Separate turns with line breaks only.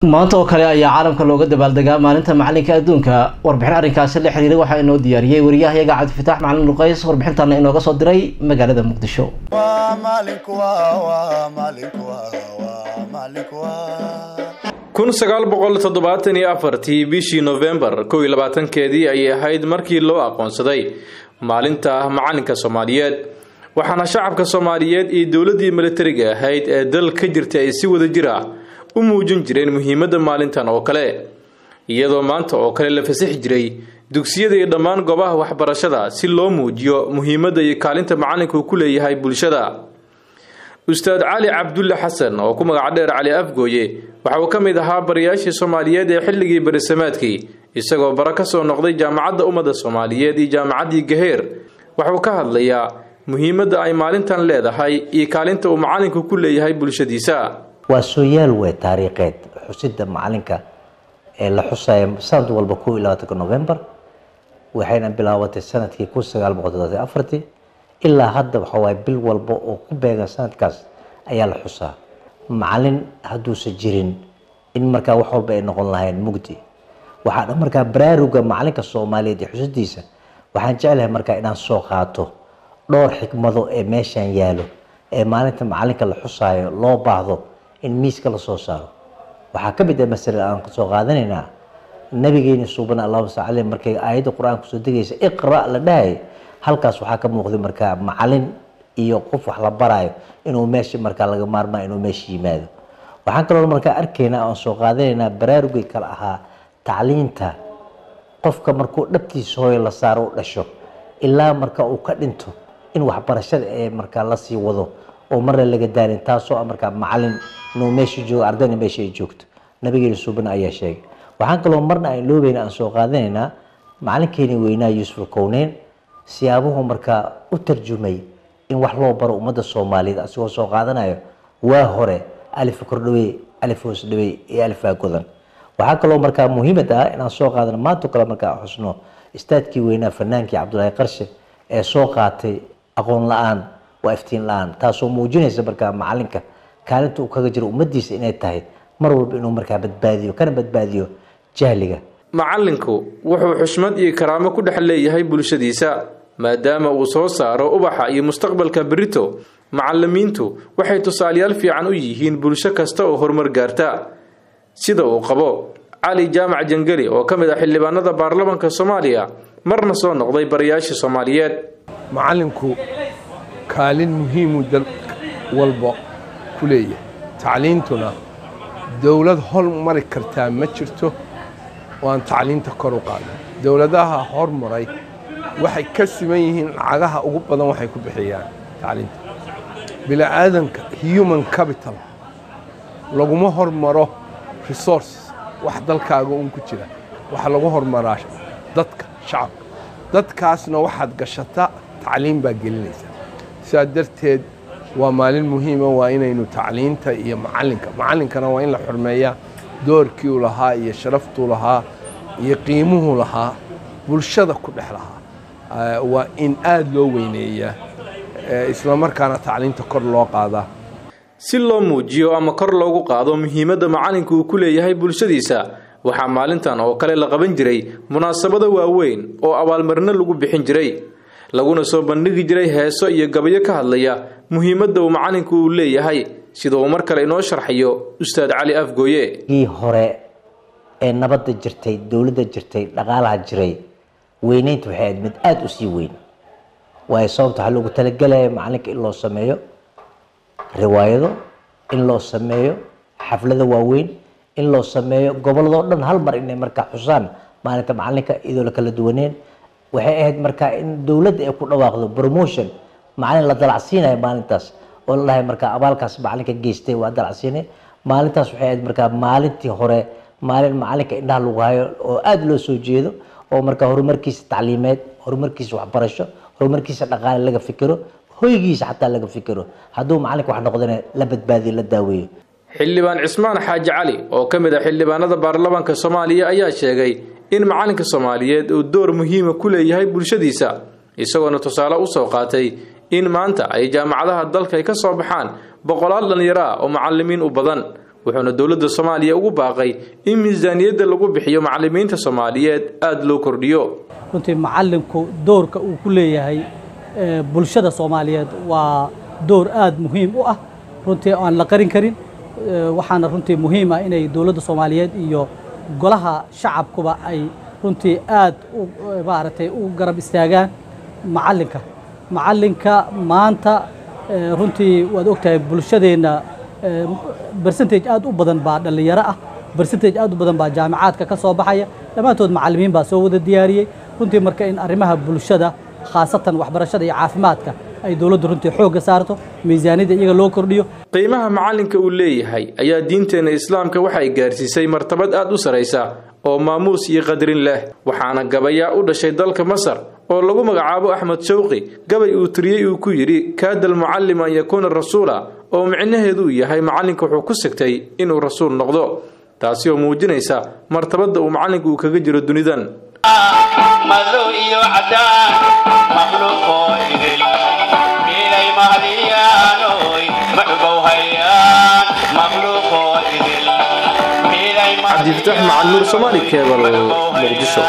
maanta oo kale ayaa caalamka looga dabaaldegaa maalinta macalinka adduunka. warbixin arrinkaasi la xiriiray waxaa inoo diyaariyay wariyahayaga Cabdifitaax Macalin Luqays. warbixintaana inooga soo diray magaalada Muqdisho.
kun 1974 bishii November 22-keedii ayay ahayd markii loo aqoonsaday maalinta macalinka Soomaaliyeed. waxaana shacabka Soomaaliyeed iyo dawladii militariga ahayd ee dalka jirtay ay si wada jir ah u muujin jireen muhiimadda maalintan oo kale, iyadoo maanta oo kale la fasaxi jiray dugsiyada iyo dhammaan goobaha waxbarashada si loo muujiyo muhiimadda iyo kaalinta macalinku ku leeyahay bulshada. Ustaad Cali Cabdulle Xasan oo ku magac dheer Cali Afgooye waxa uu ka mid ahaa barayaashii Soomaaliyeed ee xilligii bariisamaadkii, isagoo bara ka soo noqday jaamacadda ummadda Soomaaliyeed iyo jaamacaddii Gaheer. waxa uu ka hadlayaa muhiimadda ay maalintan leedahay iyo kaalinta uu macalinku ku leeyahay bulshadiisa.
waa sooyaal way taariikheed xusidda macalinka ee la xusayo sanad walba 22 November waxayna bilaabatay sanadkii 1934 ilaa hadda waxa way bil walba oo ku beegan sanadkaas ayaa la xusaa. macalin haduusan jirin in markaa wax walba ay noqon lahayn mugdi. waxaa markaa baraaruga macalinka Soomaaliyeed ee xusidiisa waxaan jecelahay markaa inaan soo qaato dhowr xikmado ee meeshan yaalo ee maalinta macalinka la xusaayo loo baahdo in miiska la soo saaro. waxaa ka mid ah mas'ala aan soo qaadanaynaa nabigeena subhanahu wa ta'ala markay aayada quraanka soo degaysa iqra la dhahay, halkaas waxaa ka muuqday markaa macalin iyo qof wax la barayo inuu meesha markaa laga maarmaa inuu meesha yimaado. waxaan kaloo markaa arkaynaa oo soo qaadanaynaa baraarugay kala ahaa tacliinta qofka markuu dhabtiisa hooyo la saaro u dhasho ilaa marka uu ka dhinto in waxbarashada ee markaa la sii wado oo marna laga daalin, taasoo markaa macalin inuu meesha joogo ardayna meesha ay joogto nabigeena subhanahu ayaa sheegay. waxaan kaloo marna ay loobayna aan soo qaadanaynaa macalinkeena weynaa Yuusuf Kowneyn siyaabuhu markaa u tarjumay in wax loo baro ummadda Soomaaliyeed asagoo soo qaadanayo waa hore alif kordhawey alif hoos dhawey iyo alif godan. waxaa kaloo markaa muhiimad ah inaan soo qaadano maanta kale markaa xusno istaadkii weynaa fanaankii Cabdullaahi Qarshe ee soo qaatay aqoon la'aan waa iftiin la'aan, taasoo muujinaysa markaa macalinka kaalinta uu kaga jiro ummadiisa inay tahay mar walba inuu markaa badbaadiyo kana badbaadiyo jahliga.
macalinku wuxuu xushmad iyo karaamo ku dhex leeyahay bulshadiisa maadaama uu soo saaro ubaxa iyo mustaqbalka berito. macallimiintu waxay tusaalayaal fiican u yihiin bulsho kasta oo horumar gaarta, sida uu qabo Cali Jaamac Jangeli oo ka mid ah xildhibaanada baarlamaanka Soomaaliya marna soo noqday barayaashii Soomaaliyeed.
macalinku kaalin muhiim u dal walba ku leeyahay. tacliintuna dawlad hormari kartaa ma jirto oo aan tacliinta kor u qaadin. dawladaha hormaray waxay ka siman yihiin lacagaha ugu badan waxay ku bixiyaan tacliinta. bilaadanka human capital laguma hormaro resources wax dalkaaga ku jira, waxa lagu hormaraa dadka shacabka. dadkaasna waxaad gashataa tacliin baa gelinaysa. sidaa darteed waa maalin muhiim ah, waa inaynu tacliinta iyo macalinkana waa in la xurmeeyaa doorkii uu lahaa iyo sharaftuu lahaa iyo qiimuhu lahaa bulshada ku dhex lahaa. waa in aad loo weyneeyaa isla markaana tacliinta kor loo qaadaa
si loo muujiyo ama kor loogu qaado muhiimadda macalinku uu ku leeyahay bulshadiisa. waxaa maalintan oo kale la qaban jiray munaasabado waaweyn oo abaalmarino lagu bixin jiray, laguna soo bandhigi jiray heeso iyo gabayo ka hadlaya muhiimadda uu macalinku u leeyahay, sida uu mar kale inoo sharxayo Ustaad Cali Afgooye.
hore ee nabadda jirtay, dawladda jirtay, dhaqaalaha jiray, weynayntu waxay ahayd mid aad u sii weyn. waayo sababta waxaa loogu talagalaya macalinka in loo sameeyo riwaayado, in loo sameeyo xaflado waaweyn, in loo sameeyo gobolladoo dhan hal mar inay markaa xusaan maalinta macalinka iyadoo la kala duwaneen. waxay ahayd markaa in dawladda ay ku dhawaaqdo promotion macalin la dalacsiinayo maalintaas oo la dhahay markaa abaalkaas macalinka geystay waa dalacsiinay. maalintaas waxay ahayd markaa maalintii hore maalin macalinka indhaha lagu hayo oo aad loo soo jeedo oo markaa horumarkiisa tacliimeed, horumarkiisa waxbarasho, horumarkiisa dhaqaale laga fikiro, hoygiisa xataa laga fikiro. hadduu macalinka wax noqdana la badbaadiyo, la daaweeyo.
xildhibaan Cismaan Xaaji Cali oo ka mid ah xildhibaanada baarlamaanka Soomaaliya ayaa sheegay in macalinka Soomaaliyeed uu door muhiim ah ku leeyahay bulshadiisa, isagoona tusaale u soo qaatay in maanta ay jaamacadaha dalka ka soo baxaan boqolaal dhalinyaro oo macallimiin u badan wuxuuna dowladda Soomaaliya ugu baaqay in miisaaniyadda lagu bixiyo macallimiinta Soomaaliyeed aad loo kordhiyo.
runtii macallinku doorka uu ku leeyahay bulshada Soomaaliyeed waa door aad muhiim u ah runtii aan la qarin karin waxaana runtii muhiim ah inay dowladda Soomaaliyeed iyo golaha shacabkuba ay runtii aad maaragtay u garab istaagaan macallinka maanta runtii waad ogtahay bulshadeena percentage aad u badan baa dhalinyaro ah percentage aad u badan baa jaamacaadka ka soo baxaya dhammaantood macallimiin baa soo wada diyaariyay runtii marka in arrimaha bulshada khaasatan waxbarashada iyo caafimaadka ay dowladdu runtii xoogga saarto miisaaniyadda iyaga loo kordhiyo.
qiimaha macallinka uu leeyahay ayaa diinteena islaamka waxay gaarsiisay martabad aad u sareysa oo maamuus iyo qadarin leh waxaana gabaya u dhashay dalka Masar oo lagu magacaabo Axmed Shawqi gabay uu tiriyay uu ku yiri kaadal muallim an yakuna rasuula oo micnaheedu yahay macallinka wuxuu ku sigtay inuu rasuul noqdo taasi oo muujinaysa martabada uu macallinku kaga jiro dunidan. عبد الفتاح مع النور صومالي كيبل مقدشو.